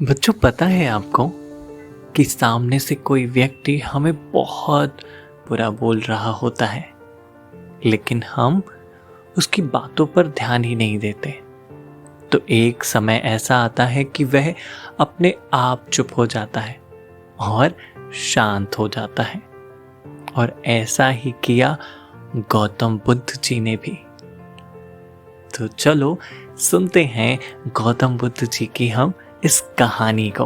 बच्चों, पता है आपको कि सामने से कोई व्यक्ति हमें बहुत बुरा बोल रहा होता है, लेकिन हम उसकी बातों पर ध्यान ही नहीं देते। तो एक समय ऐसा आता है कि वह अपने आप चुप हो जाता है और शांत हो जाता है। और ऐसा ही किया गौतम बुद्ध जी ने भी। तो चलो सुनते हैं गौतम बुद्ध जी की हम इस कहानी को।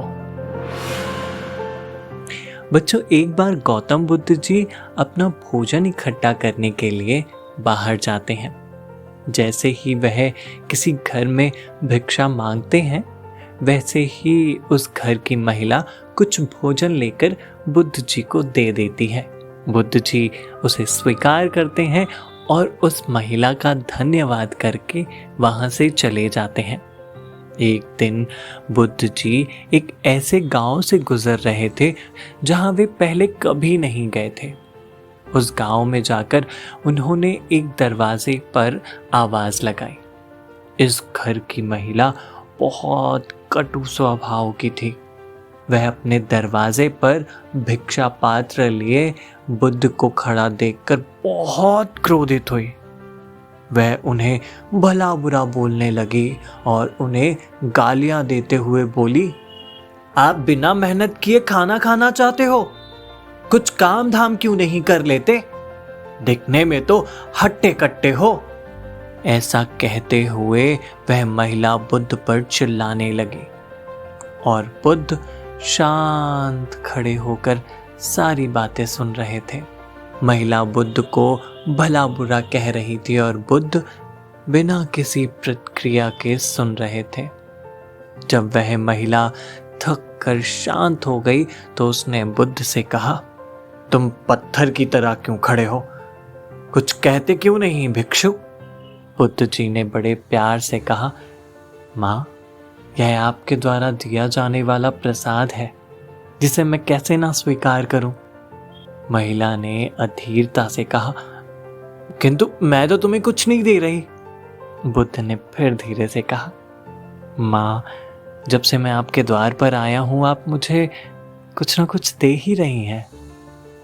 बच्चों, एक बार गौतम बुद्ध जी अपना भोजन इकट्ठा करने के लिए बाहर जाते हैं। जैसे ही वह किसी घर में भिक्षा मांगते हैं, वैसे ही उस घर की महिला कुछ भोजन लेकर बुद्ध जी को दे देती है। बुद्ध जी उसे स्वीकार करते हैं और उस महिला का धन्यवाद करके वहां से चले जाते हैं। एक दिन बुद्ध जी एक ऐसे गांव से गुजर रहे थे जहां वे पहले कभी नहीं गए थे। उस गांव में जाकर उन्होंने एक दरवाजे पर आवाज लगाई। इस घर की महिला बहुत कटु स्वभाव की थी। वह अपने दरवाजे पर भिक्षा पात्र लिए बुद्ध को खड़ा देखकर बहुत क्रोधित हुई। वह उन्हें भला बुरा बोलने लगी और उन्हें गालियां देते हुए बोली, आप बिना मेहनत किए खाना खाना चाहते हो? कुछ काम धाम क्यों नहीं कर लेते? दिखने में तो हट्टे कट्टे हो। ऐसा कहते हुए वह महिला बुद्ध पर चिल्लाने लगी और बुद्ध शांत खड़े होकर सारी बातें सुन रहे थे। महिला बुद्ध को भला बुरा कह रही थी और बुद्ध बिना किसी प्रतिक्रिया के सुन रहे थे। जब वह महिला थक कर शांत हो गई तो उसने बुद्ध से कहा, तुम पत्थर की तरह क्यों खड़े हो? कुछ कहते क्यों नहीं भिक्षु? बुद्ध जी ने बड़े प्यार से कहा, माँ, यह आपके द्वारा दिया जाने वाला प्रसाद है, जिसे मैं कैसे ना स्वीकार करूं? महिला ने अधीरता से कहा, किंतु मैं तो तुम्हें कुछ नहीं दे रही। बुद्ध ने फिर धीरे से कहा, माँ, जब से मैं आपके द्वार पर आया हूं, आप मुझे कुछ ना कुछ दे ही रही हैं।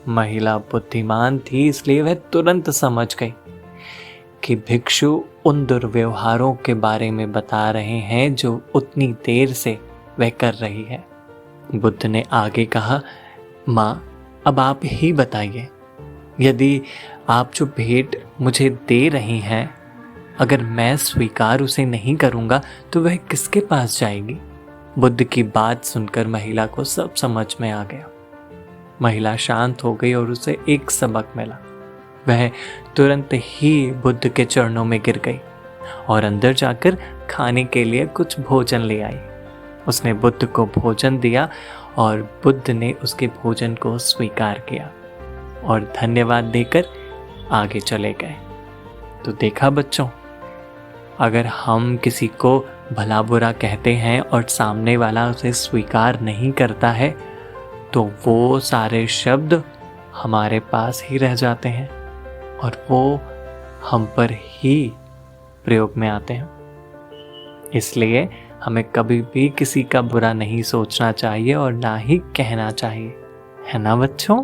महिला बुद्धिमान थी, इसलिए वह तुरंत समझ गई कि भिक्षु उन दुर्व्यवहारों के बारे में बता रहे हैं जो उतनी देर से वह कर रही है। बुद्ध ने आगे कहा, माँ, अब आप ही बताइए, यदि आप जो भेंट मुझे दे रही हैं, अगर मैं स्वीकार उसे नहीं करूँगा तो वह किसके पास जाएगी? बुद्ध की बात सुनकर महिला को सब समझ में आ गया। महिला शांत हो गई और उसे एक सबक मिला। वह तुरंत ही बुद्ध के चरणों में गिर गई और अंदर जाकर खाने के लिए कुछ भोजन ले आई। उसने बुद्ध को भोजन दिया और बुद्ध ने उसके भोजन को स्वीकार किया और धन्यवाद देकर आगे चले गए। तो देखा बच्चों, अगर हम किसी को भला बुरा कहते हैं और सामने वाला उसे स्वीकार नहीं करता है, तो वो सारे शब्द हमारे पास ही रह जाते हैं और वो हम पर ही प्रयोग में आते हैं। इसलिए हमें कभी भी किसी का बुरा नहीं सोचना चाहिए और ना ही कहना चाहिए, है ना बच्चों?